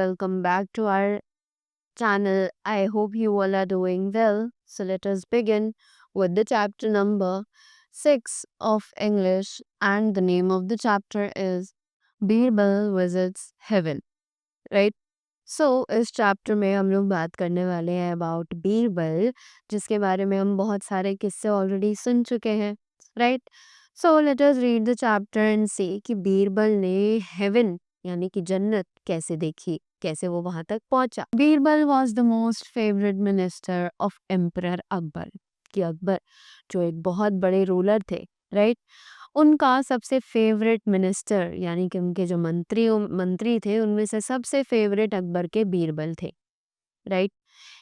welcome back to our channel. I hope you all are doing well. So let us begin with the chapter number 6 of English, and the name of the chapter is Birbal Visits Heaven, right? सो इस chapter में हम लोग बात करने वाले हैं about Birbal, जिसके बारे में हम बहुत सारे किस्से ऑलरेडी सुन चुके हैं, right? So let us read the chapter and see कि बीरबल ने हेवन यानी कि जन्नत कैसे देखी, कैसे वो वहां तक पहुंचा। Birbal was the most favourite minister of emperor Akbar, कि अकबर जो एक बहुत बड़े रूलर थे, राइट? उनका सबसे फेवरेट मिनिस्टर यानी कि उनके जो मंत्री थे उनमें से सबसे फेवरेट अकबर के बीरबल थे, right?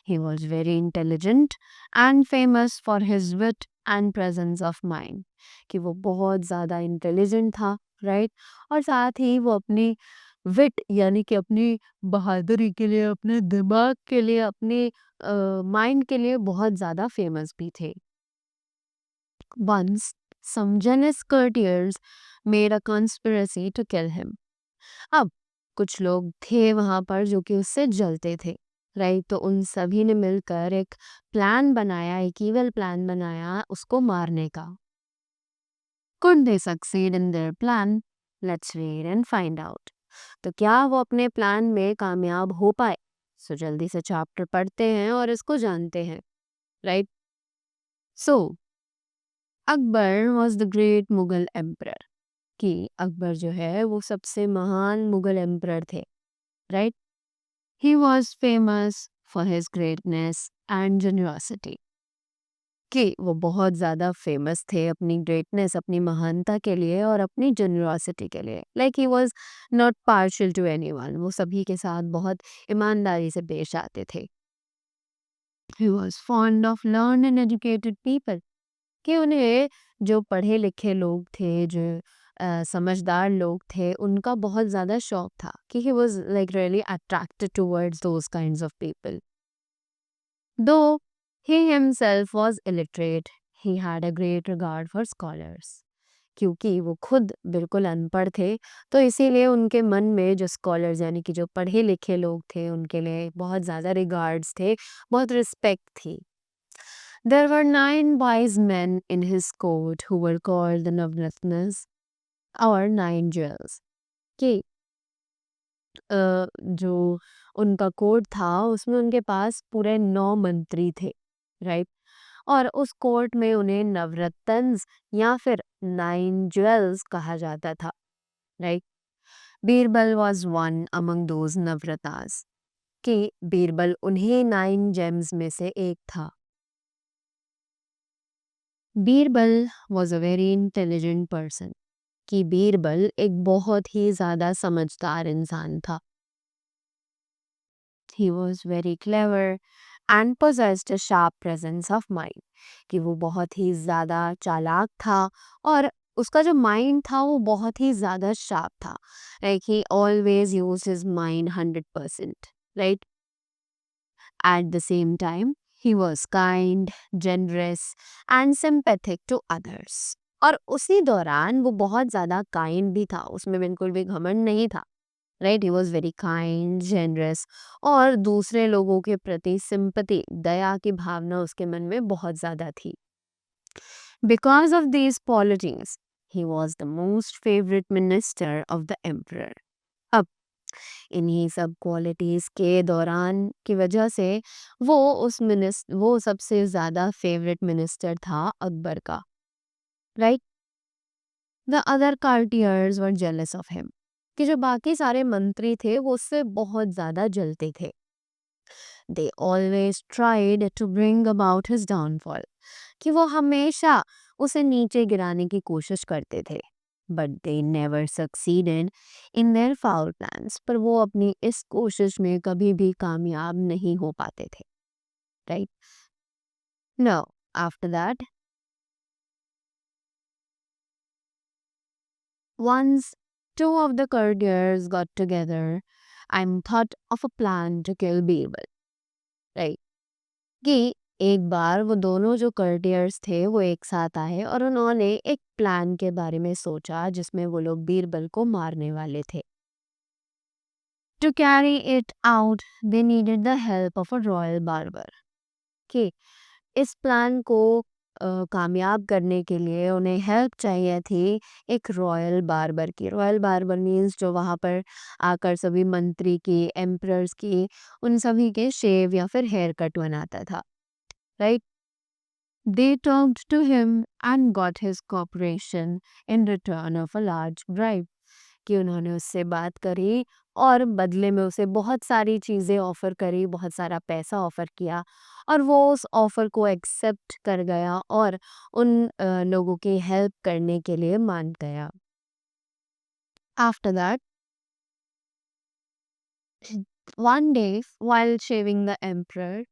He was very intelligent and famous for his wit and presence of mind, कि वो बहुत ज़्यादा इंटेलिजेंट था, राइट? और साथ ही वो अपनी विट यानी कि अपनी बहादुरी के लिए, अपने दिमाग के लिए, अपने माइंड के लिए बहुत ज़्यादा फेमस भी थे। Once, some jealous courtiers made a conspiracy to kill him. अब कुछ लोग थे वहां पर जो कि उससे जलते थे, राइट? तो उन सभी ने मिलकर एक प्लान बनाया, एक ईवल प्लान बनाया उसको मारने का। Could they succeed in their plan? Let's wait and find out. तो क्या वो अपने प्लान में कामयाब हो पाए? सो जल्दी से चैप्टर पढ़ते हैं और इसको जानते हैं, right? So Akbar was the great Mughal emperor, कि अकबर जो है वो सबसे महान मुगल एम्परर थे, right? He was famous for his greatness and generosity, कि वो बहुत ज़्यादा फेमस थे अपनी ग्रेटनेस, अपनी महानता के लिए और अपनी जनरॉसिटी के लिए। Like he was not partial two anyone, वो सभी के साथ बहुत ईमानदारी से पेश आते थे। He was fond of learn and educated people, कि उन्हें जो पढ़े लिखे लोग थे, जो समझदार लोग थे, उनका बहुत ज़्यादा शौक था, कि he was like really attracted towards those kinds of people. Though he himself was illiterate, he had a great regard for scholars, क्योंकि वो खुद बिल्कुल अनपढ़ थे, तो इसीलिए उनके मन में जो स्कॉलर्स यानी कि जो पढ़े लिखे लोग थे उनके लिए बहुत ज़्यादा रिगार्ड्स थे, बहुत रिस्पेक्ट थी। There were 9 wise men in his court who were called the Navratnas or 9 jewels, कि जो उनका कोर्ट था उसमें उनके पास पूरे 9 मंत्री थे, राइट? और उस कोर्ट में उन्हें नवरत्न्स या फिर 9 ज्वेल्स कहा जाता था, right? Birbal was one among those navratnas, कि बीरबल उन्हीं 9 जेम्स में से एक था। Birbal was a very intelligent person, कि बीरबल एक बहुत ही ज़्यादा समझदार इंसान था। He was very clever and possessed a sharp presence of mind, कि वो बहुत ही ज़्यादा चालाक था और उसका जो माइंड था वो बहुत ही ज़्यादा शार्प था। Like he always use his mind 100%, right? At the same time, he was kind, generous and sympathetic to others. और उसी दौरान वो बहुत ज़्यादा काइंड भी था, उसमें बिल्कुल भी घमंड नहीं था, right? He was very kind, generous और दूसरे लोगों के प्रति सिंपति, दया की भावना उसके मन में बहुत ज़्यादा थी। Because of these qualities he was the most favourite minister of the emperor. अब इन्हीं सब क्वालिटीज़ के दौरान की वजह से वो सबसे ज़्यादा फेवरेट मिनिस्टर था अकबर का, right? The other courtiers were jealous of him, कि जो बाकी सारे मंत्री थे वो उससे बहुत ज़्यादा जलते थे। They always tried to bring about his downfall, कि वो हमेशा उसे नीचे गिराने की कोशिश करते थे। But they never succeeded in their foul plans, पर वो अपनी इस कोशिश में कभी भी कामयाब नहीं हो पाते थे, right? Know after that once two of the courtiers got together and thought of a plan to kill Birbal, right? कि एक बार वो दोनों जो कर्टियर्स थे वो एक साथ आए और उन्होंने एक प्लान के बारे में सोचा जिसमें वो लोग बीरबल को मारने वाले थे। To carry it out, they needed the help of a royal barber. कि इस प्लान को कामयाब करने के लिए उन्हें हेल्प चाहिए थी एक रॉयल बार्बर की। रॉयल बार्बर मीन्स जो वहाँ पर आकर सभी मंत्री की, एम्परर्स की, उन सभी के शेव या फिर हेयर कट बनाता था, right? They talked to him and got his cooperation in return of a large bribe. कि उन्होंने उससे बात करी और बदले में उसे बहुत सारी चीज़ें ऑफ़र करी, बहुत सारा पैसा ऑफ़र किया और वो उस ऑफ़र को एक्सेप्ट कर गया और उन लोगों की हेल्प करने के लिए मान गया। After that one day while shaving the emperor,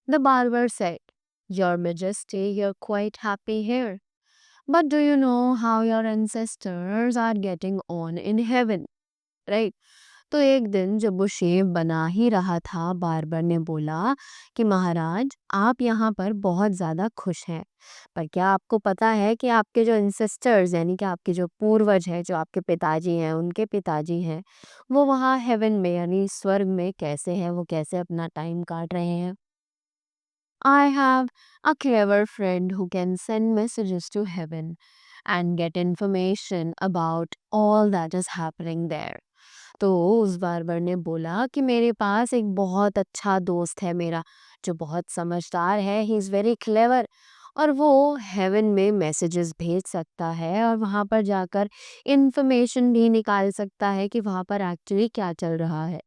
the barber said, "Your Majesty, you're quite happy here. But do you know how your ancestors are getting on in heaven?" Right? तो एक दिन जब वो शेव बना ही रहा था, बार्बर ने बोला कि महाराज, आप यहाँ पर बहुत ज़्यादा खुश हैं, पर क्या आपको पता है कि आपके जो एंसेस्टर्स यानी कि आपके जो पूर्वज हैं, जो आपके पिताजी हैं, उनके पिताजी हैं, वो वहाँ हेवन में यानी स्वर्ग में कैसे हैं, वो कैसे अपना टाइम काट रहे हैं? I have a clever friend who can send messages to heaven and get information about all that is happening there. तो उस बार्बर ने बोला कि मेरे पास एक बहुत अच्छा दोस्त है मेरा, जो बहुत समझदार है, ही इज़ वेरी क्लेवर और वो हेवन में मैसेजेस भेज सकता है और वहाँ पर जाकर इंफॉर्मेशन भी निकाल सकता है कि वहाँ पर एक्चुअली क्या चल रहा है।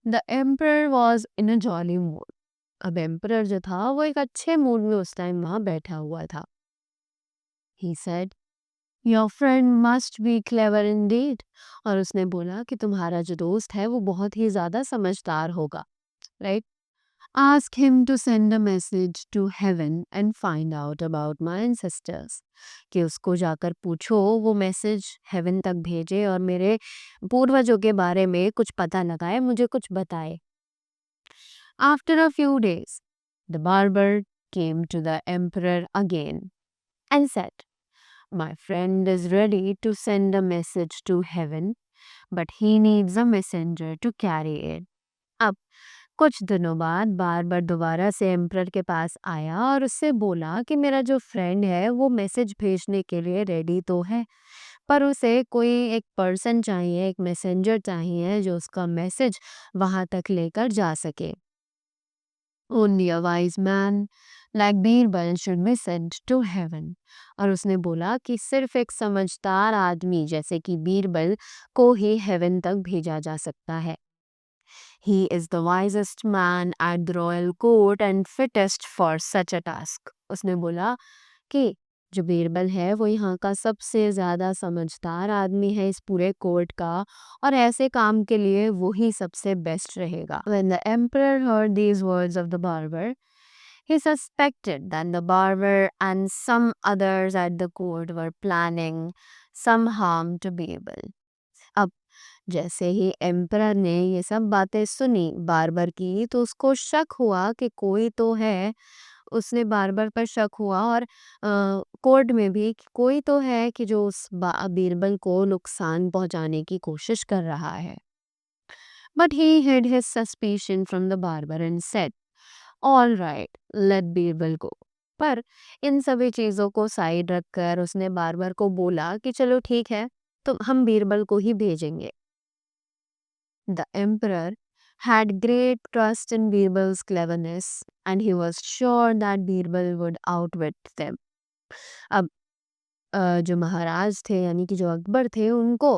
The emperor was in a jolly mood. अब एम्परर जो था वो एक अच्छे मूड में उस टाइम वहाँ बैठा हुआ था। He said, your friend must be clever Indeed. और उसने बोला कि तुम्हारा जो दोस्त है वो बहुत ही ज़्यादा समझदार होगा, right? Ask him to send a message to heaven and find out about my ancestors. कि उसको जाकर पूछो वो मैसेज हेवन तक भेजे और मेरे पूर्वजों के बारे में कुछ पता लगाए, मुझे कुछ बताए। After a few days the barber came to the emperor again and said, my friend is ready to send a message to heaven, but he needs a messenger to carry it. अब कुछ दिनों बाद बार दोबारा से emperor के पास आया और उससे बोला कि मेरा जो फ्रेंड है वो मैसेज भेजने के लिए रेडी तो है, पर उसे कोई एक पर्सन चाहिए, एक मैसेंजर चाहिए जो उसका मैसेज वहां तक लेकर जा सके। Only a wise man like Birbal should be sent to heaven. और उसने बोला कि सिर्फ एक समझदार आदमी जैसे कि बीरबल को ही हेवन तक भेजा जा सकता है। He is the wisest man at the royal court and fittest for such a task. उसने बोला कि जो बीरबल है वो यहाँ का सबसे ज़्यादा समझदार आदमी है इस पूरे कोर्ट का और ऐसे काम के लिए वो ही सबसे बेस्ट रहेगा। When the emperor heard these words of the barber, he suspected that the barber and some others at the court were planning some harm to Birbal. अब जैसे ही एम्परर ने ये सब बातें सुनी बार्बर की तो उसको शक हुआ कि कोई तो है। उसने बार्बर पर शक हुआ और कोर्ट में भी कि कोई तो है कि जो उस बीरबल को नुकसान पहुंचाने की कोशिश कर रहा है। But he hid his suspicion from the barber and said, all right, let Birbal go. पर इन सभी चीज़ों को साइड रखकर उसने बार्बर को बोला कि चलो ठीक है, तो हम बीरबल को ही भेजेंगे। The emperor had great trust in Birbal's cleverness and he was sure that Birbal would outwit them. अब जो महाराज थे यानी कि जो अकबर थे उनको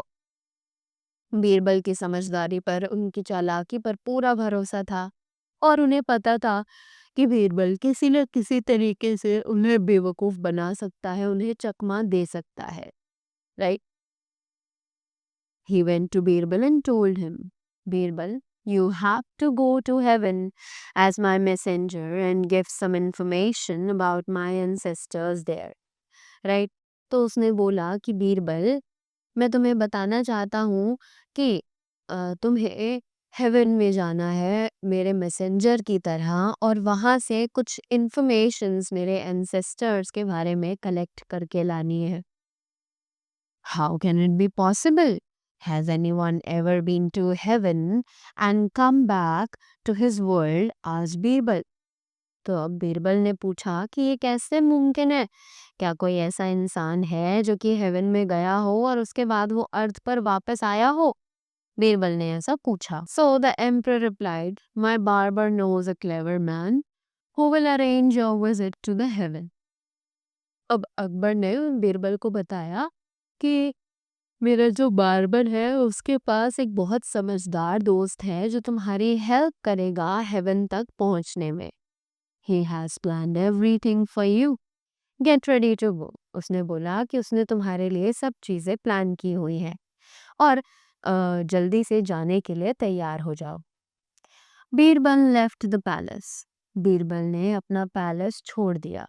बीरबल की समझदारी पर, उनकी चालाकी पर पूरा भरोसा था और उन्हें पता था कि बीरबल किसी न किसी तरीके से उन्हें बेवकूफ़ बना सकता है, उन्हें चकमा दे सकता है, right? He went to Birbal and told him, Birbal, you have to go to heaven as my messenger and give some information about my ancestors there. Right? तो उसने बोला कि बीरबल, मैं तुम्हें बताना चाहता हूँ कि तुम्हें हेवन में जाना है मेरे मैसेंजर की तरह और वहाँ से कुछ इन्फॉर्मेशंस मेरे एंसेस्टर्स के बारे में कलेक्ट करके लानी है। How can it be possible? Has anyone ever been to heaven and come back to his world? asked Birbal. तो अब बीरबल ने पूछा कि ये कैसे मुमकिन है? क्या कोई ऐसा इंसान है जो कि हेवन में गया हो और उसके बाद वो अर्थ पर वापस आया हो? बीरबल ने ऐसा पूछा। So the emperor replied, My barber knows a clever man who will arrange your visit to the heaven. अब अकबर ने बीरबल को बताया कि मेरा जो बार्बर है उसके पास एक बहुत समझदार दोस्त है जो तुम्हारी हेल्प करेगा हेवन तक पहुंचने में। He has planned everything for you. Get ready to go. उसने बोला कि उसने तुम्हारे लिए सब चीजें प्लान की हुई है और जल्दी से जाने के लिए तैयार हो जाओ। Birbal left the palace. Birbal ने अपना पैलेस छोड़ दिया।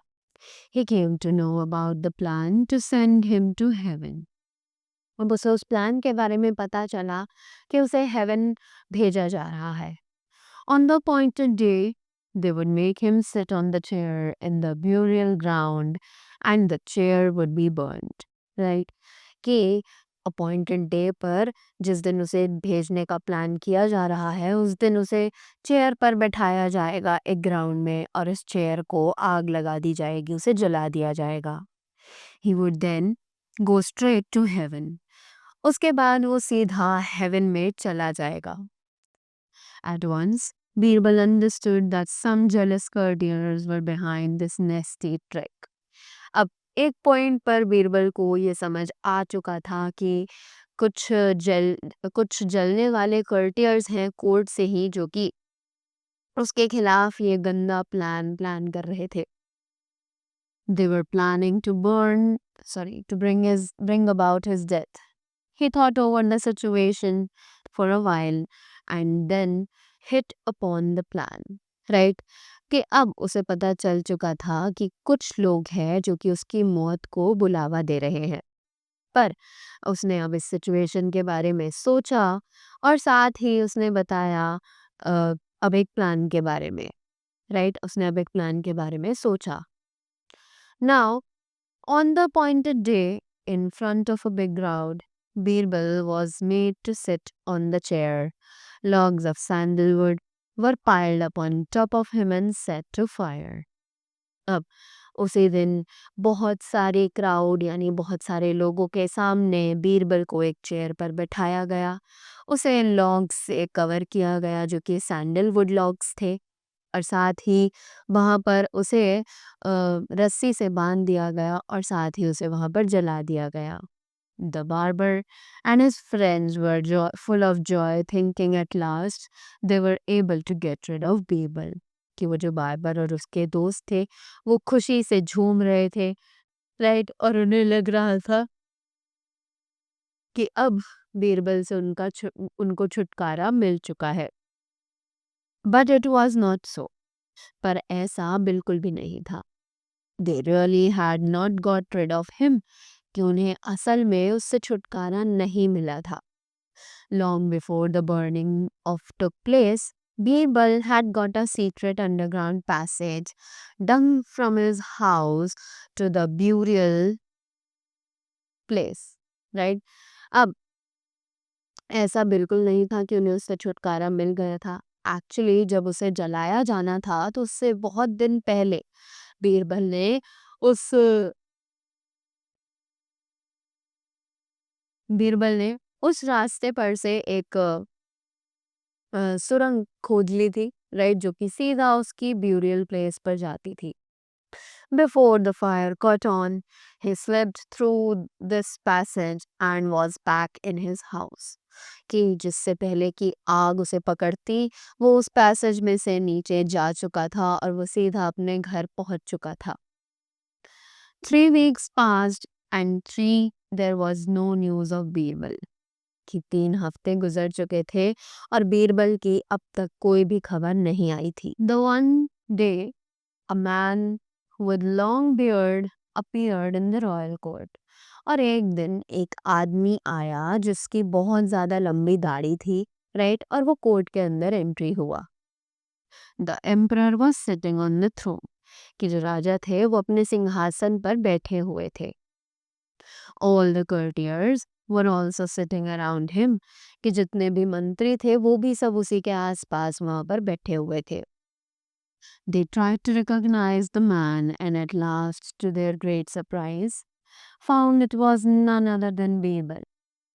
He came to know about the plan to send him to heaven. अब उसे उस प्लान के बारे में पता चला कि उसे हेवन भेजा जा रहा है। On the appointed day, they would make him sit on the chair in the burial ground and the chair would be burnt. Right? कि अपॉइंटेड डे पर जिस दिन उसे भेजने का प्लान किया जा रहा है उस दिन उसे चेयर पर बैठाया जाएगा एक ग्राउंड में और इस चेयर को आग लगा दी जाएगी, उसे जला दिया जाएगा। He would then go straight to heaven. उसके बाद वो सीधा हेवन में चला जाएगा। At once, Birbal understood that some jealous courtiers were behind this nasty trick. अब एक पॉइंट पर बीरबल को ये समझ आ चुका था कि कुछ जलने वाले कर्टियर्स हैं कोर्ट से ही जो कि उसके खिलाफ ये गंदा प्लान कर रहे थे। They were planning to bring about his death. He thought over the situation for a while and then hit upon the plan. Right? कि अब उसे पता चल चुका था कि कुछ लोग हैं जो कि उसकी मौत को बुलावा दे रहे हैं। पर उसने अब इस सिचुएशन के बारे में सोचा और साथ ही उसने बताया अब एक प्लान के बारे में। राइट? उसने अब एक प्लान के बारे में सोचा। Now, on the appointed day, in front of a big crowd, Birbal was made to sit on the chair. Logs of sandalwood were piled up on top of him and set to fire. अब उसी दिन बहुत सारे crowd यानी बहुत सारे लोगों के सामने बीरबल को एक चेयर पर बैठाया गया। उसे लॉग्स से कवर किया गया जो कि सैंडलवुड लॉग्स थे और साथ ही वहाँ पर उसे रस्सी से बांध दिया गया और साथ ही उसे वहाँ पर जला दिया गया। The barber and his friends were full of joy, thinking at last they were able to get rid of Birbal. कि वो जो बार्बर और उसके दोस्त थे वो खुशी से झूम रहे थे। राइट? और उन्हें लग रहा था कि अब बीरबल से उनको छुटकारा मिल चुका है। But it was not so. पर ऐसा बिल्कुल भी नहीं था। They really had not got rid of him. कि उन्हें असल में उससे छुटकारा नहीं मिला था। Long before the burning of took place, Birbal had got a secret underground passage dug from his house to the burial place. Right? अब ऐसा बिल्कुल नहीं था कि उन्हें उससे छुटकारा मिल गया था। एक्चुअली जब उसे जलाया जाना था तो उससे बहुत दिन पहले बीरबल ने उस रास्ते पर से एक सुरंग खोद ली थी। राइट? जो कि सीधा उसकी ब्यूरियल प्लेस पर जाती थी। Before the fire caught on, he slipped through this passage and was back in his house. कि जिससे पहले कि आग उसे पकड़ती वो उस पैसेज में से नीचे जा चुका था और वो सीधा अपने घर पहुंच चुका था। 3 weeks passed and there was no news of Birbal. कि 3 हफ्ते गुजर चुके थे और बीरबल की अब तक कोई भी खबर नहीं आई थी। The one day, a man with long beard appeared in the royal court. और एक दिन एक आदमी आया जिसकी बहुत ज़्यादा लंबी दाढ़ी थी। राइट? और वो कोर्ट के अंदर एंट्री हुआ। The emperor was sitting on the throne. कि जो राजा थे वो अपने सिंहासन पर बैठे हुए थे। All the courtiers were also sitting around him, कि जितने भी मंत्री थे वो भी सब उसी के आसपास वहां पर बैठे हुए थे. They tried to recognize the man and at last, to their great surprise, found it was none other than Birbal.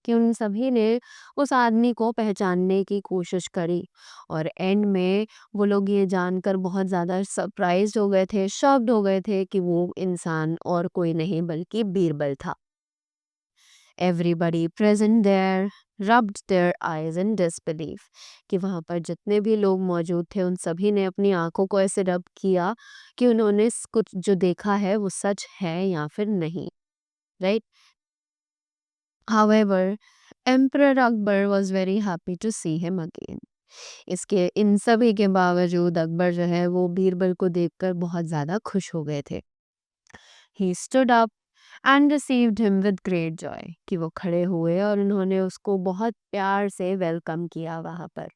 कि उन सभी ने उस आदमी को पहचानने की कोशिश करी और एंड में वो लोग ये जानकर बहुत ज़्यादा सरप्राइज्ड हो गए थे, शॉक्ड हो गए थे कि वो इंसान और कोई नहीं बल्कि बीरबल था. Everybody present there rubbed their eyes in disbelief, कि वहाँ पर जितने भी लोग मौजूद थे उन सभी ने अपनी आंखों को ऐसे रब किया कि उन्होंने कुछ जो देखा है वो सच है या फिर नहीं. Right. However, Emperor Akbar was very happy to see him again. इसके इन सभी के बावजूद अकबर जो है वो बीरबल को देखकर बहुत ज़्यादा खुश हो गए थे. He stood up and received him with great joy, कि वो खड़े हुए और उन्होंने उसको बहुत प्यार से वेलकम किया वहाँ पर.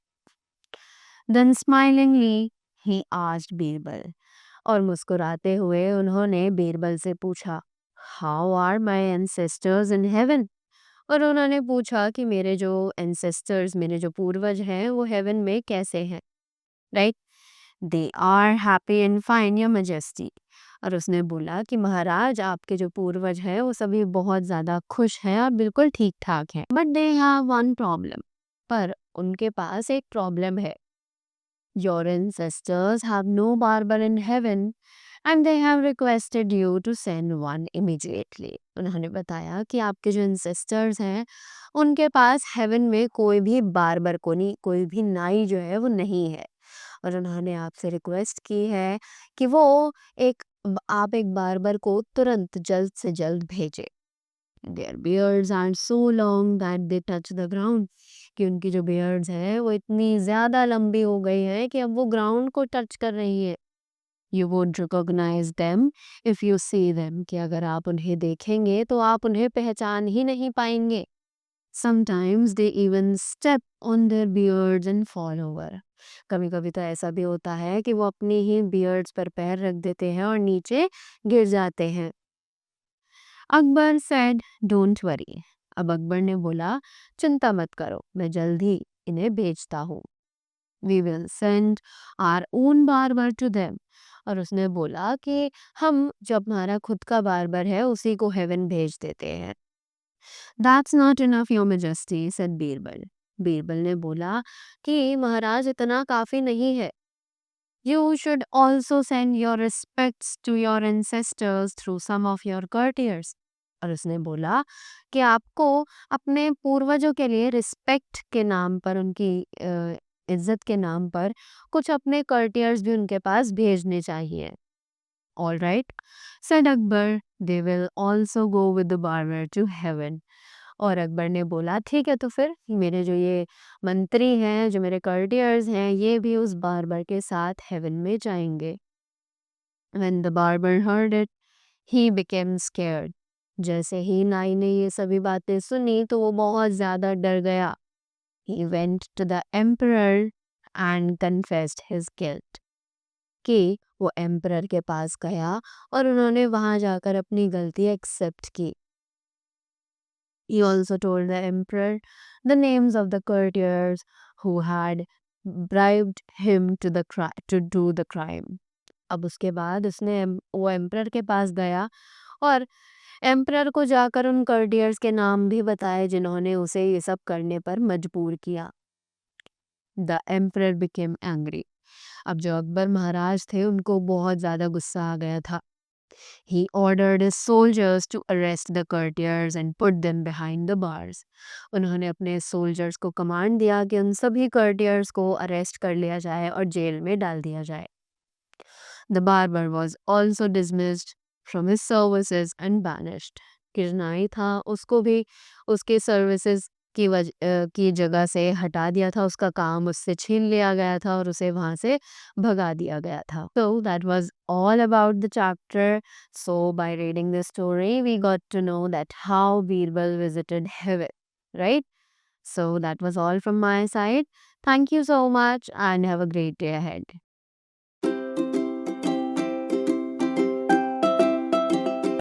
Then smilingly he asked Birbal, और मुस्कुराते हुए उन्होंने बीरबल से पूछा, How are my ancestors in heaven? और उन्होंने पूछा कि मेरे जो एंसेस्टर्स, मेरे जो पूर्वज हैं वो हेवन में कैसे हैं. Right. They are happy and fine your majesty. और उसने बोला कि महाराज आपके जो पूर्वज हैं वो सभी बहुत ज़्यादा खुश हैं और बिल्कुल ठीक ठाक हैं. But they have one problem. पर उनके पास एक प्रॉब्लम है. Your ancestors have no barber in heaven and they have requested you to send one immediately. उन्होंने बताया कि आपके जो इंसेस्टर्स हैं उनके पास हेवन में कोई भी बार्बर को नहीं, कोई भी नाई जो है वो नहीं है, और उन्होंने आपसे रिक्वेस्ट की है कि वो एक आप एक बार्बर को तुरंत जल्द से जल्द भेजें. Their beards are so long that they touch the ground, कि उनकी जो बियर्ड्स हैं वो इतनी ज़्यादा लंबी हो गई हैं कि अब वो ग्राउंड को टच कर रही है. You won't recognize them if you see them, कि अगर आप उन्हें देखेंगे तो आप उन्हें पहचान ही नहीं पाएंगे. Sometimes they even step on their beards and fall over. कभी कभी तो ऐसा भी होता है कि वो अपनी ही बियर्ड्स पर पैर रख देते हैं और नीचे गिर जाते हैं. Akbar said, Don't worry. अब अकबर ने बोला, चिंता मत करो, मैं जल्द ही इन्हें भेजता हूँ. We will send our own barber to them. और उसने बोला कि हम जो हमारा खुद का बार्बर है उसी को हेवन भेज देते हैं. That's not enough, your majesty, said Birbal. Birbal ने बोला कि महाराज इतना काफी नहीं है. You should also send your respects to your ancestors through some of your courtiers. और उसने बोला कि आपको अपने पूर्वजों के लिए रिस्पेक्ट के नाम पर, उनकी इज्जत के नाम पर कुछ अपने कर्टियर्स भी उनके पास भेजने चाहिए. All right, said Akbar, they will also go with the barber to heaven. और अकबर ने बोला ठीक है, तो फिर मेरे जो ये मंत्री हैं, जो मेरे कर्टियर्स हैं, ये भी उस बार्बर के साथ हेवन में जाएंगे. When the barber heard it, he became scared. जैसे ही नाई ने ये सभी बातें सुनी तो वो बहुत ज़्यादा डर गया. He went to the emperor and confessed his guilt. कि वो एम्परर के पास गया और उन्होंने वहाँ जाकर अपनी गलती एक्सेप्ट की. He also told the emperor the names of the courtiers who had bribed him to do the crime. अब उसके बाद उसने वो एम्परर के पास गया और एम्परर को जाकर उन कर्टियर्स के नाम भी बताए जिन्होंने उसे ये सब करने पर मजबूर किया. The emperor became angry. अब जो अकबर महाराज थे उनको बहुत ज़्यादा गुस्सा आ गया था. He ordered his soldiers to arrest the courtiers and put them behind the bars. उन्होंने अपने सोल्जर्स को कमांड दिया कि उन सभी कर्टियर्स को अरेस्ट कर लिया जाए और जेल में डाल दिया जाए. The barber was also dismissed from his services and banished. किरनाई था उसको भी उसके सर्विसेज की जगह से हटा दिया था, उसका काम उससे छीन लिया गया था और उसे वहाँ से भगा दिया गया था. So that was all about the chapter. So by reading this story, we got to know that how Birbal visited heaven, right? So that was all from my side. Thank you so much and have a great day ahead.